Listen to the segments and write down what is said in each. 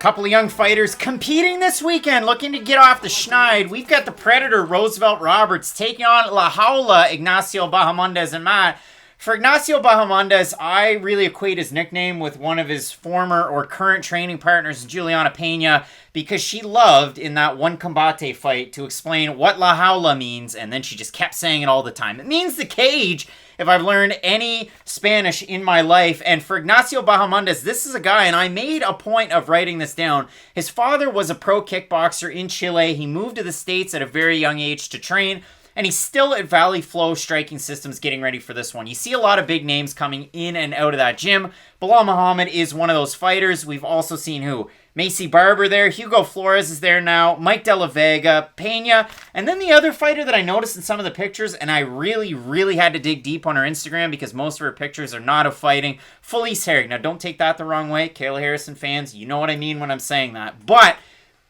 Couple of young fighters competing this weekend, looking to get off the schneid. We've got the Predator, Roosevelt Roberts, taking on La Jaula, Ignacio Bahamondes and Matt. For Ignacio Bahamondes, I really equate his nickname with one of his former or current training partners, Juliana Pena, because she loved in that one combate fight to explain what La Jaula means, and then she just kept saying it all the time. It means the cage, if I've learned any Spanish in my life. And for Ignacio Bahamondes, this is a guy, and I made a point of writing this down. His father was a pro kickboxer in Chile. He moved to the States at a very young age to train, and he's still at Valley Flow Striking Systems getting ready for this one. You see a lot of big names coming in and out of that gym. Bilal Muhammad is one of those fighters. We've also seen who? Macy Barber there. Hugo Flores is there now. Mike De La Vega. Pena. And then the other fighter that I noticed in some of the pictures, and I really had to dig deep on her Instagram because most of her pictures are not of fighting. Felice Herrig. Now, don't take that the wrong way. Kayla Harrison fans, you know what I mean when I'm saying that. But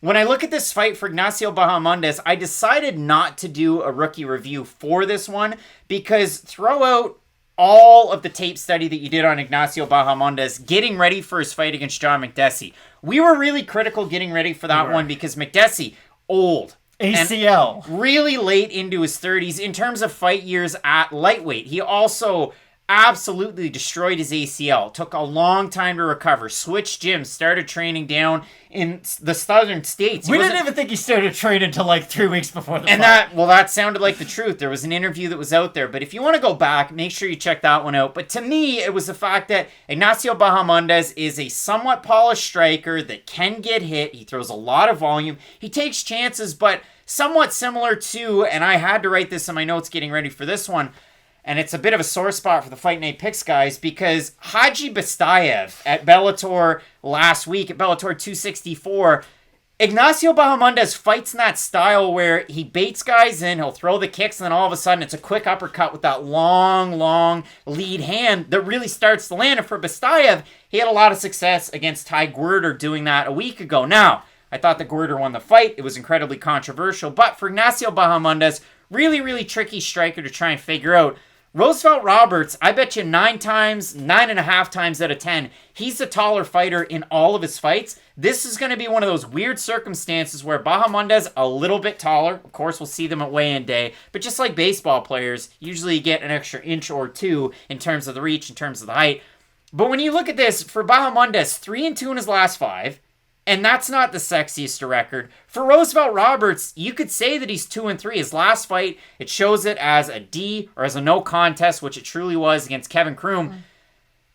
when I look at this fight for Ignacio Bahamondes, I decided not to do a rookie review for this one because throw out all of the tape study that you did on Ignacio Bahamondes getting ready for his fight against John Makdessi. We were really critical getting ready for that one because Makdessi, old. ACL. Really late into his 30s in terms of fight years at lightweight. He also absolutely destroyed his ACL. Took a long time to recover. Switched gyms. Started training down in the southern states. We didn't even think he started training until like 3 weeks before the fight. And that sounded like the truth. There was an interview that was out there. But if you want to go back, make sure you check that one out. But to me, it was the fact that Ignacio Bahamondes is a somewhat polished striker that can get hit. He throws a lot of volume. He takes chances, but somewhat similar to, and I had to write this in my notes getting ready for this one, and it's a bit of a sore spot for the Fight Night Picks guys because Haji Bastayev at Bellator last week, at Bellator 264, Ignacio Bahamondes fights in that style where he baits guys in, he'll throw the kicks, and then all of a sudden it's a quick uppercut with that long lead hand that really starts to land. And for Bastayev, he had a lot of success against Ty Guerter doing that a week ago. Now, I thought that Guerter won the fight. It was incredibly controversial. But for Ignacio Bahamondes, really tricky striker to try and figure out. Roosevelt Roberts, I bet you 9.5 times out of 10, he's the taller fighter in all of his fights. This is going to be one of those weird circumstances where Bahamondes a little bit taller. Of course, we'll see them at weigh-in day. But just like baseball players, usually you get an extra inch or two in terms of the reach, in terms of the height. But when you look at this, for Bahamondes, 3-2 in his last 5. And that's not the sexiest record. For Roosevelt Roberts, you could say that he's 2-3. His last fight, it shows it as a D or as a no contest, which it truly was against Kevin Croom.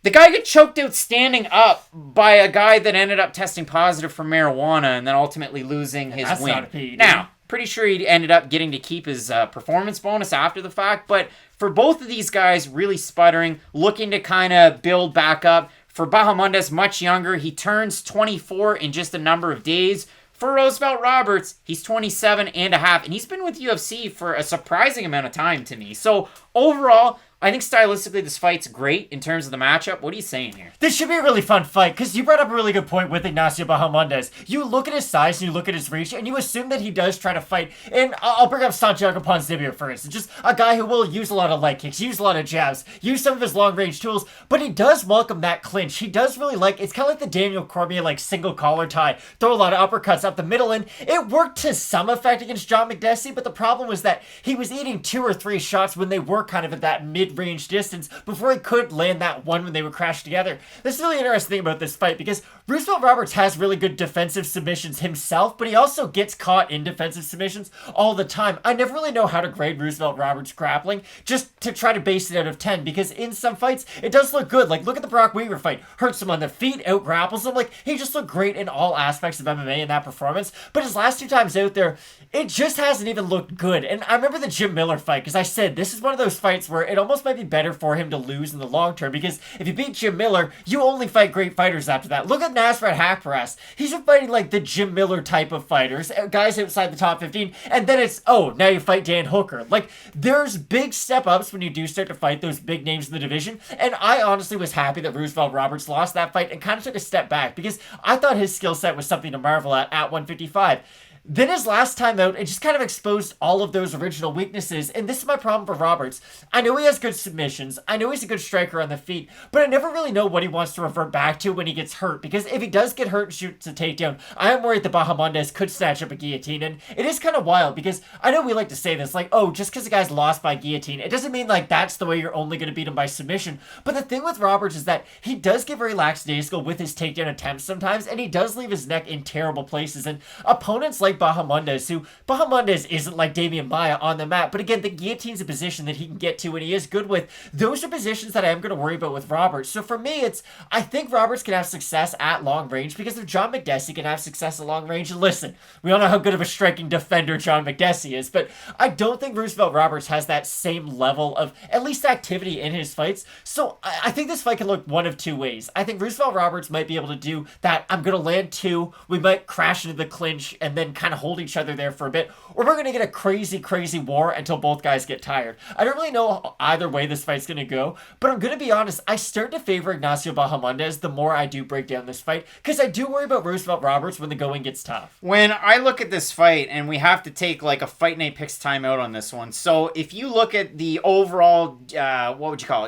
The guy got choked out standing up by a guy that ended up testing positive for marijuana and then ultimately losing his win. Now, pretty sure he ended up getting to keep his performance bonus after the fact. But for both of these guys, really sputtering, looking to kind of build back up. For Bahamondes, much younger. He turns 24 in just a number of days. For Roosevelt Roberts, he's 27 and a half. And he's been with UFC for a surprising amount of time to me. So overall, I think stylistically this fight's great in terms of the matchup. What are you saying here? This should be a really fun fight, because you brought up a really good point with Ignacio Bahamondes. You look at his size and you look at his reach, and you assume that he does try to fight. And I'll bring up Santiago Ponzinibbio, for instance. Just a guy who will use a lot of leg kicks, use a lot of jabs, use some of his long-range tools, but he does welcome that clinch. He does really like, it's kind of like the Daniel Cormier, like, single collar tie. Throw a lot of uppercuts up the middle, and it worked to some effect against John Makdessi, but the problem was that he was eating 2 or 3 shots when they were kind of at that mid-range distance before he could land that one when they would crash together. This is really interesting thing about this fight because Roosevelt Roberts has really good defensive submissions himself, but he also gets caught in defensive submissions all the time. I never really know how to grade Roosevelt Roberts grappling, just to try to base it out of 10, because in some fights, it does look good. Like, look at the Brock Weaver fight. Hurts him on the feet, out grapples him. Like, he just looked great in all aspects of MMA in that performance, but his last 2 times out there, it just hasn't even looked good. And I remember the Jim Miller fight, because I said this is one of those fights where it almost might be better for him to lose in the long term, because if you beat Jim Miller, you only fight great fighters after that. Look at Nasrat Haqparast. He's been fighting like the Jim Miller type of fighters, guys outside the top 15, and then it's, oh, now you fight Dan Hooker. Like, there's big step-ups when you do start to fight those big names in the division, and I honestly was happy that Roosevelt Roberts lost that fight and kind of took a step back, because I thought his skill set was something to marvel at 155. Then his last time out, it just kind of exposed all of those original weaknesses, and this is my problem for Roberts. I know he has good submissions, I know he's a good striker on the feet, but I never really know what he wants to revert back to when he gets hurt, because if he does get hurt and shoots a takedown, I am worried that Bahamondes could snatch up a guillotine, and it is kind of wild, because I know we like to say this, like, oh, just because a guy's lost by guillotine, it doesn't mean, like, that's the way you're only going to beat him by submission, but the thing with Roberts is that he does get very lackadaisical with his takedown attempts sometimes, and he does leave his neck in terrible places, and opponents like Bahamondes, who Bahamondes isn't like Damian Maia on the mat, but again, the guillotine's a position that he can get to and he is good with. Those are positions that I am going to worry about with Roberts. So for me, I think Roberts can have success at long range, because if John Makdessi can have success at long range, and listen, we all know how good of a striking defender John Makdessi is, but I don't think Roosevelt Roberts has that same level of at least activity in his fights. So I think this fight can look one of two ways. I think Roosevelt Roberts might be able to do that. I'm going to land two, we might crash into the clinch and then kind of hold each other there for a bit, or we're going to get a crazy war until both guys get tired. I don't really know either way this fight's going to go, but I'm going to be honest, I start to favor Ignacio Bahamondes the more I do break down this fight, because I do worry about Roosevelt Roberts when the going gets tough. When I look at this fight, and we have to take like a Fight Night Picks timeout on this one, so if you look at the overall,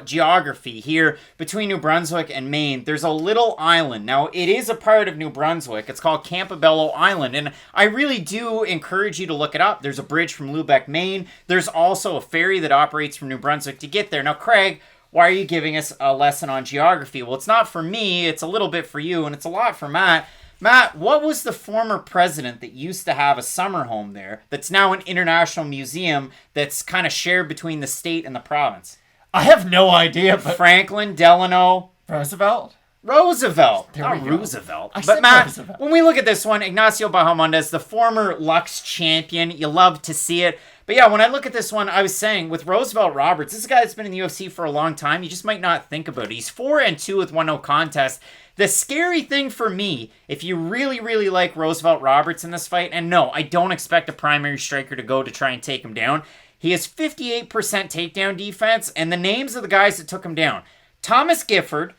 geography here between New Brunswick and Maine, there's a little island. Now, it is a part of New Brunswick. It's called Campobello Island, and I really do encourage you to look it up. There's a bridge from Lubec, Maine. There's also a ferry that operates from New Brunswick to get there. Now, Craig, why are you giving us a lesson on geography? Well, it's not for me. It's a little bit for you, and it's a lot for Matt. Matt, what was the former president that used to have a summer home there that's now an international museum that's kind of shared between the state and the province? I have no idea, but... Franklin Delano Roosevelt. Not Roosevelt. But Matt, Roosevelt. When we look at this one, Ignacio Bahamondes, the former Lux champion, you love to see it. But yeah, when I look at this one, I was saying, with Roosevelt Roberts, this is a guy that's been in the UFC for a long time. You just might not think about it. He's 4-2 with 1 no contest. The scary thing for me, if you really like Roosevelt Roberts in this fight, and no, I don't expect a primary striker to go to try and take him down. He has 58% takedown defense, and the names of the guys that took him down: Thomas Gifford,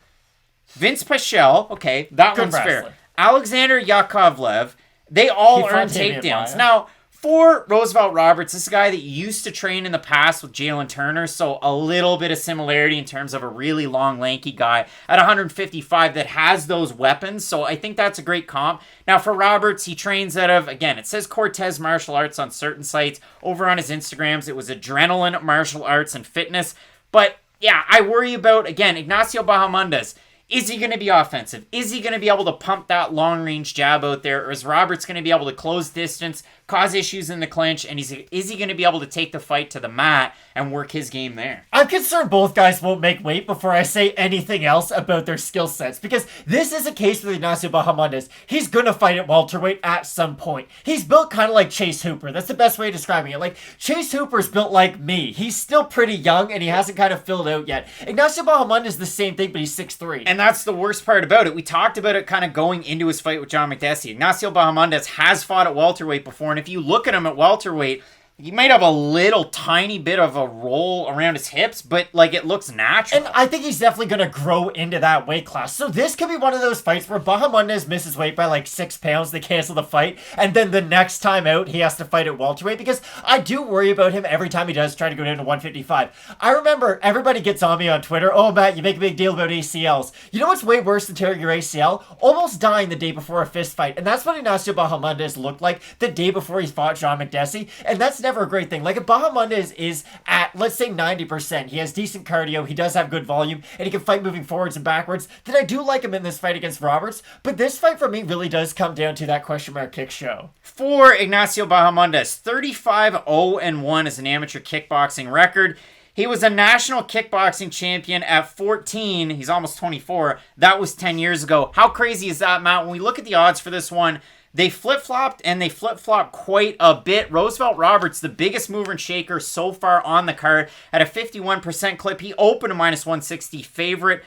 Vinc Pichel, okay, that good one's wrestler. Fair. Alexander Yakovlev, they all earn takedowns. Now, for Roosevelt Roberts, this is a guy that used to train in the past with Jalen Turner, so a little bit of similarity in terms of a really long, lanky guy at 155 that has those weapons, so I think that's a great comp. Now, for Roberts, he trains out of, again, it says Cortez Martial Arts on certain sites. Over on his Instagrams, it was Adrenaline Martial Arts and Fitness. But, yeah, I worry about, again, Ignacio Bahamondes. Is he going to be offensive? Is he going to be able to pump that long-range jab out there? Or is Roberts going to be able to close distance, cause issues in the clinch, and is he going to be able to take the fight to the mat and work his game there? I'm concerned both guys won't make weight before I say anything else about their skill sets, because this is a case with Ignacio Bahamondes. He's going to fight at welterweight at some point. He's built kind of like Chase Hooper. That's the best way of describing it. Like, Chase Hooper's built like me. He's still pretty young, and he hasn't kind of filled out yet. Ignacio Bahamondes is the same thing, but he's 6'3". And that's the worst part about it. We talked about it kind of going into his fight with John Makdessi. Ignacio Bahamondes has fought at welterweight before, and if you look at him at welterweight, he might have a little tiny bit of a roll around his hips, but like it looks natural. And I think he's definitely going to grow into that weight class. So this could be one of those fights where Bahamondes misses weight by like 6 pounds, they cancel the fight, and then the next time out he has to fight at welterweight, because I do worry about him every time he does try to go down to 155. I remember everybody gets on me on Twitter, oh Matt, you make a big deal about ACLs. You know what's way worse than tearing your ACL? Almost dying the day before a fist fight. And that's what Ignacio Bahamondes looked like the day before he fought John Makdessi, and that's never a great thing. Like, if Bahamondes is at, let's say, 90%, he has decent cardio, he does have good volume, and he can fight moving forwards and backwards, then I do like him in this fight against Roberts. But this fight for me really does come down to that question mark kick show. For Ignacio Bahamondes, 35-0-1 is an amateur kickboxing record. He was a national kickboxing champion at 14. He's almost 24. That was 10 years ago. How crazy is that, Matt? When we look at the odds for this one, they flip-flopped, and they flip-flopped quite a bit. Roosevelt Roberts, the biggest mover and shaker so far on the card, at a 51% clip. He opened a -160 favorite.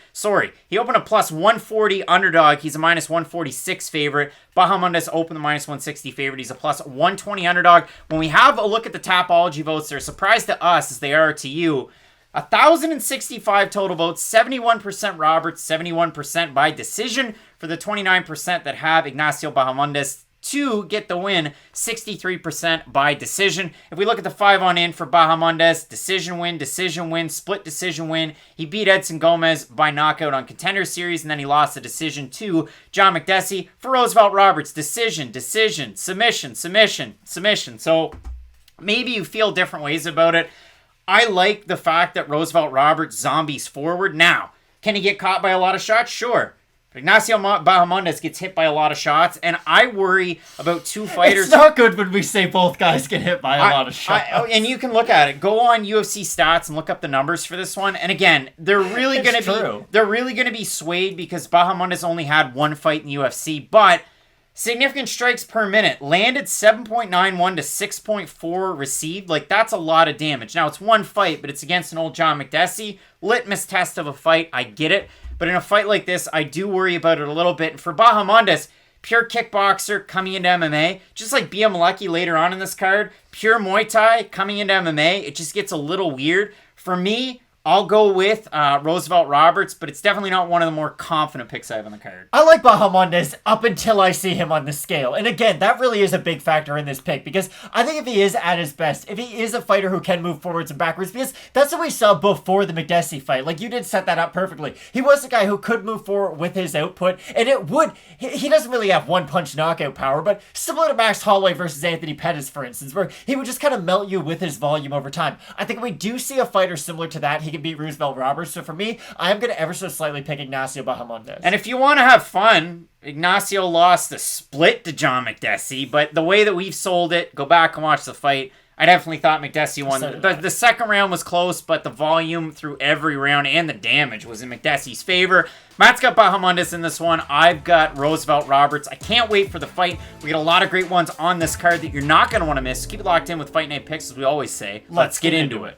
He opened a +140 underdog. He's a -146 favorite. Bahamondes opened the -160 favorite. He's a +120 underdog. When we have a look at the Tapology votes, they're a surprise to us as they are to you. 1,065 total votes, 71% Roberts, 71% by decision for the 29% that have Ignacio Bahamondes to get the win, 63% by decision. If we look at the 5 on in for Bahamondes, decision win, split decision win. He beat Edson Gomez by knockout on Contender Series, and then he lost the decision to John Makdessi. For Roosevelt Roberts, decision, submission. So maybe you feel different ways about it. I like the fact that Roosevelt Roberts zombies forward. Now, can he get caught by a lot of shots? Sure. But Ignacio Bahamondes gets hit by a lot of shots, and I worry about two fighters. It's not good when we say both guys get hit by a lot of shots. And you can look at it. Go on UFC stats and look up the numbers for this one. And again, they're really going to be swayed because Bahamondes only had one fight in the UFC, but significant strikes per minute. Landed 7.91 to 6.4 received. Like, that's a lot of damage. Now, it's one fight, but it's against an old John Makdessi. Litmus test of a fight. I get it. But in a fight like this, I do worry about it a little bit. And for Bahamondes, pure kickboxer coming into MMA, just like Malecki later on in this card, pure Muay Thai coming into MMA, it just gets a little weird. For me, I'll go with Roosevelt Roberts, but it's definitely not one of the more confident picks I have on the card. I like Bahamondes up until I see him on the scale. And again, that really is a big factor in this pick because I think if he is at his best, if he is a fighter who can move forwards and backwards, because that's what we saw before the Makdessi fight. Like, you did set that up perfectly. He was a guy who could move forward with his output, and he doesn't really have one-punch knockout power, but similar to Max Holloway versus Anthony Pettis, for instance, where he would just kind of melt you with his volume over time. I think if we do see a fighter similar to that, he can beat Roosevelt Roberts. So for me, I am going to ever so slightly pick Ignacio Bahamondes. And if you want to have fun, Ignacio lost the split to John Makdessi, but the way that we've sold it, go back and watch the fight. I definitely thought Makdessi won. The second round was close, but the volume through every round and the damage was in Makdessi's favor. Matt's got Bahamondes in this one. I've got Roosevelt Roberts. I can't wait for the fight. We got a lot of great ones on this card that you're not going to want to miss. Keep it locked in with Fight Night Picks, as we always say. Let's get into it.